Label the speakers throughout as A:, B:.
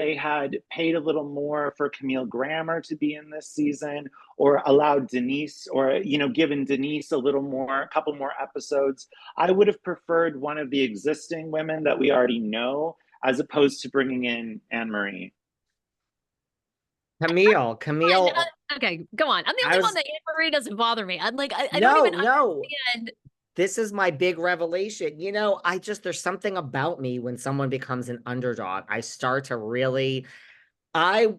A: they had paid a little more for Camille Grammer to be in this season, or allowed Denise, or, you know, given Denise a couple more episodes. I would have preferred one of the existing women that we already know, as opposed to bringing in Annemarie.
B: Camille.
C: Okay, go on. I'm the only one that Annemarie doesn't bother me. I'm like, I don't even understand.
B: This is my big revelation. You know, there's something about me when someone becomes an underdog. I start to really, I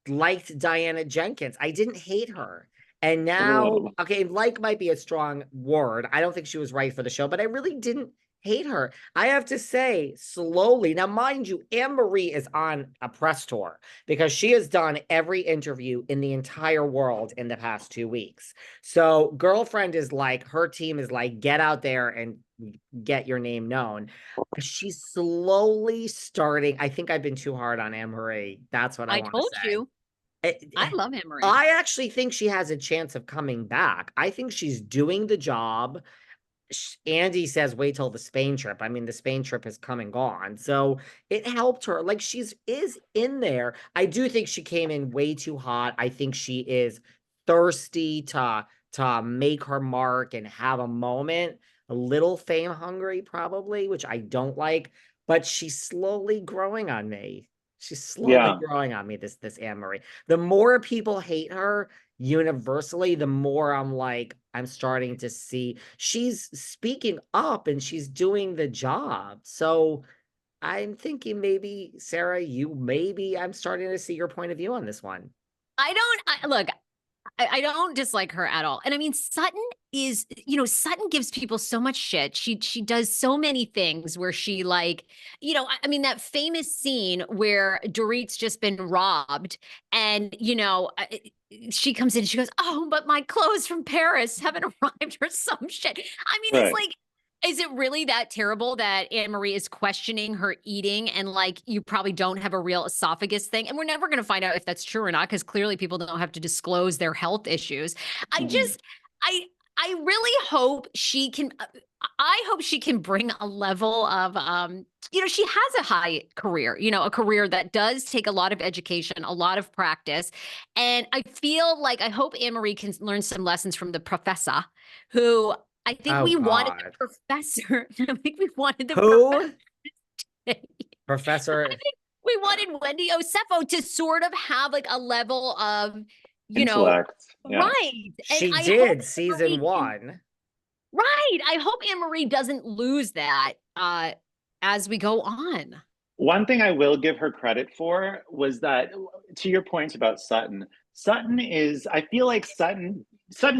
B: liked Diana Jenkins. I didn't hate her. And now, okay, like might be a strong word. I don't think she was right for the show, but I really didn't hate her. I have to say, slowly. Now, mind you, Annemarie is on a press tour because she has done every interview in the entire world in the past 2 weeks. So girlfriend is like, her team is like, get out there and get your name known. She's slowly starting. I think I've been too hard on Annemarie. That's what I want to say.
C: I told you. I love Annemarie.
B: I actually think she has a chance of coming back. I think she's doing the job. Andy says, wait till the Spain trip. I mean, the Spain trip has come and gone. So it helped her. Like, is in there. I do think she came in way too hot. I think she is thirsty to make her mark and have a moment. A little fame hungry, probably, which I don't like. But she's slowly growing on me. She's slowly growing on me, this Annemarie. The more people hate her universally, the more I'm starting to see she's speaking up and she's doing the job. So I'm thinking maybe, Sarah, I'm starting to see your point of view on this one.
C: I don't dislike her at all. And I mean, Sutton is, you know, Sutton gives people so much shit. She does so many things where she, like, you know, I mean, that famous scene where Dorit's just been robbed and, you know, she comes in and she goes, oh, but my clothes from Paris haven't arrived or some shit. I mean, It's like, is it really that terrible that Annemarie is questioning her eating and, like, you probably don't have a real esophagus thing? And we're never going to find out if that's true or not, because clearly people don't have to disclose their health issues. I really hope she can, I hope she can bring a level of, you know, she has a high career, you know, a career that does take a lot of education, a lot of practice. And I feel like, I hope Annemarie can learn some lessons from the professor, who I think wanted the professor. I think we wanted the
B: professor.
C: I think we wanted Wendy Osefo to sort of have like a level of, you
A: intellect.
C: Know, right.
B: She did season 1.
C: Right. I hope Annemarie doesn't lose that as we go on.
A: One thing I will give her credit for was that, to your point about Sutton is, I feel like Sutton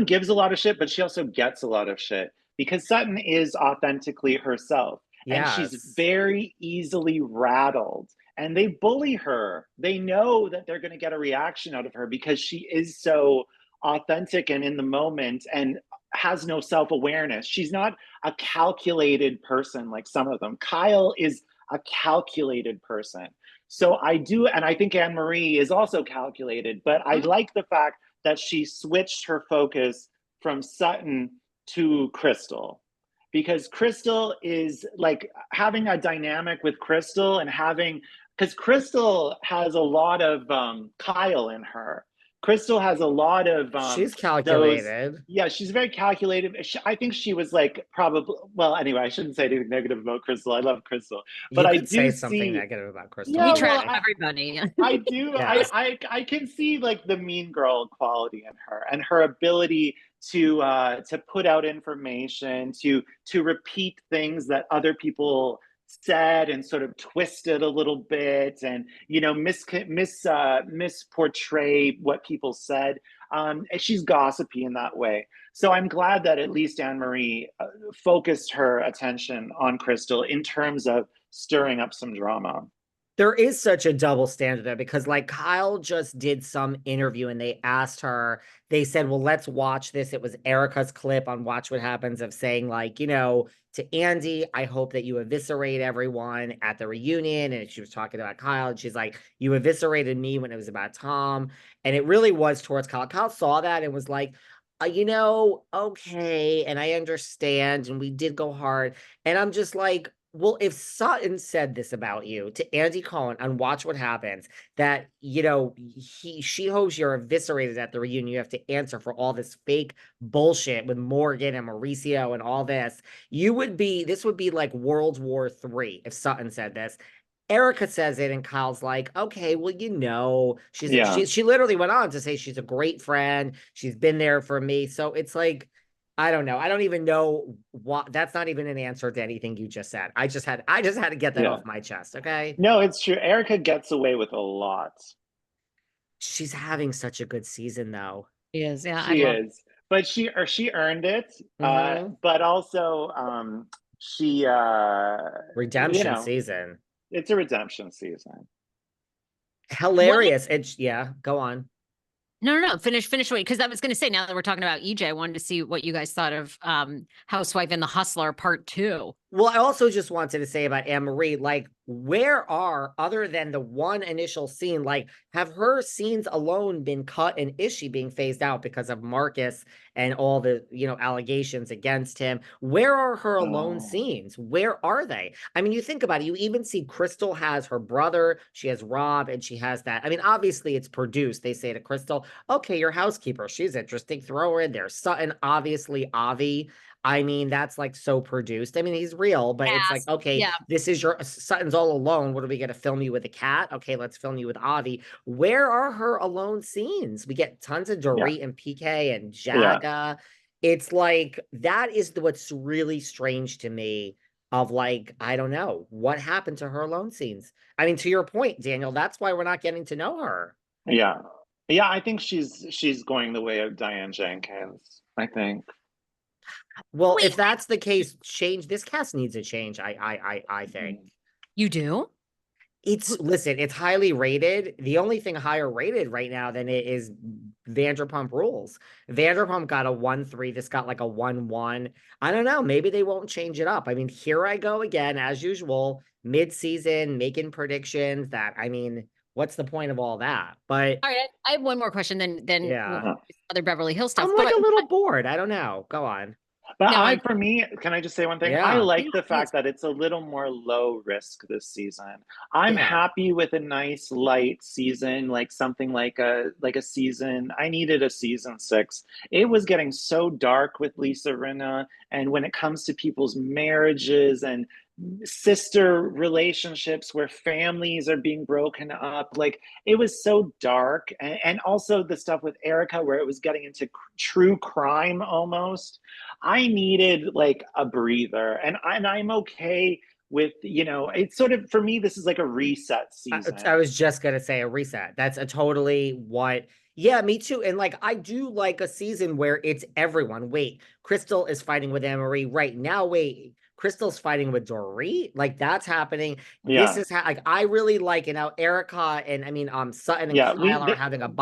A: gives a lot of shit, but she also gets a lot of shit because Sutton is authentically herself. Yes. And she's very easily rattled. And they bully her. They know that they're going to get a reaction out of her because she is so authentic and in the moment and has no self-awareness. She's not a calculated person like some of them. Kyle is a calculated person. So I do, and I think Annemarie is also calculated, but I like the fact that she switched her focus from Sutton to Crystal, because Crystal is like having a dynamic with Crystal and because Crystal has a lot of Kyle in her. Crystal has a lot of
B: she's calculated.
A: She's very calculated. I think she was like probably, well, anyway, I shouldn't say anything negative about Crystal. I love Crystal, but I do
B: say something negative about Crystal.
C: We trash everybody.
A: I do. Yes. I can see like the mean girl quality in her and her ability to put out information, to repeat things that other people said and sort of twist it a little bit and, you know, misportray what people said. She's gossipy in that way. So I'm glad that at least Annemarie focused her attention on Crystal in terms of stirring up some drama.
B: There is such a double standard there because, like, Kyle just did some interview and they asked her, they said, well, let's watch this. It was Erica's clip on Watch What Happens of saying, like, you know, to Andy, I hope that you eviscerate everyone at the reunion. And she was talking about Kyle and she's like, you eviscerated me when it was about Tom. And it really was towards Kyle. Kyle saw that and was like, you know, okay. And I understand. And we did go hard. And I'm just like, Well, if Sutton said this about you to Andy Cohen on Watch What Happens, that, you know, she hopes you're eviscerated at the reunion, you have to answer for all this fake bullshit with Morgan and Mauricio and all this, this would be like World War III if Sutton said this. Erica says it, and Kyle's like, okay, well, you know, she literally went on to say she's a great friend. She's been there for me. So it's like, I don't know. I don't even know what. That's not even an answer to anything you just said. I just had to get that off my chest. Okay.
A: No, it's true. Erica gets away with a lot.
B: She's having such a good season, though.
C: She is, yeah.
A: She is, but she earned it. But also, she
B: redemption season.
A: It's a redemption season.
B: Hilarious. It's go on.
C: No. Finish away. Because I was going to say, now that we're talking about EJ, I wanted to see what you guys thought of Housewife and the Hustler Part 2.
B: Well, I also just wanted to say about Annemarie, like, where are, other than the one initial scene, like, have her scenes alone been cut, and is she being phased out because of Marcus and all the, you know, allegations against him? Where are her alone scenes? Where are they? I mean, you think about it, you even see Crystal has her brother, she has Rob, and she has that. I mean, obviously it's produced. They say to Crystal, okay, your housekeeper, she's interesting, throw her in there. Sutton, obviously, Avi. I mean, that's like so produced. I mean, he's real, but it's like, okay, this is your Sutton's all alone. What are we going to film you with a cat? Okay, let's film you with Avi. Where are her alone scenes? We get tons of Dorit and PK and Jaga. It's like, that is what's really strange to me of, like, I don't know what happened to her alone scenes. I mean, to your point, Daniel, that's why we're not getting to know her.
A: Yeah, I think she's going the way of Diane Jenkins, I think.
B: Well, if that's the case, this cast needs a change. I think.
C: You do?
B: Listen, it's highly rated. The only thing higher rated right now than it is Vanderpump Rules. Vanderpump got a 1.3. This got like a 1.1. I don't know. Maybe they won't change it up. I mean, here I go again, as usual, mid-season, making predictions that, I mean, what's the point of all that? But
C: all right, I have one more question then other Beverly Hills stuff.
B: I'm like a little bored. I don't know. Go on.
A: But for me, can I just say one thing? I like the fact that it's a little more low risk this season. I'm happy with a nice light season, like something like a season. I needed a season 6. It was getting so dark with Lisa Rinna, and when it comes to people's marriages and sister relationships where families are being broken up, like, it was so dark. And also the stuff with Erica where it was getting into true crime almost. I needed like a breather, and I'm okay with, you know, it's sort of, for me, this is like a reset season.
B: I was just gonna say a reset. That's a totally what. Yeah, me too. And like, I do like a season where it's everyone. Wait, Crystal is fighting with Annemarie right now. Wait, Crystal's fighting with Dorit. Like, that's happening. This is like, I really like it now. Erica and Sutton and Kyle are having a bond.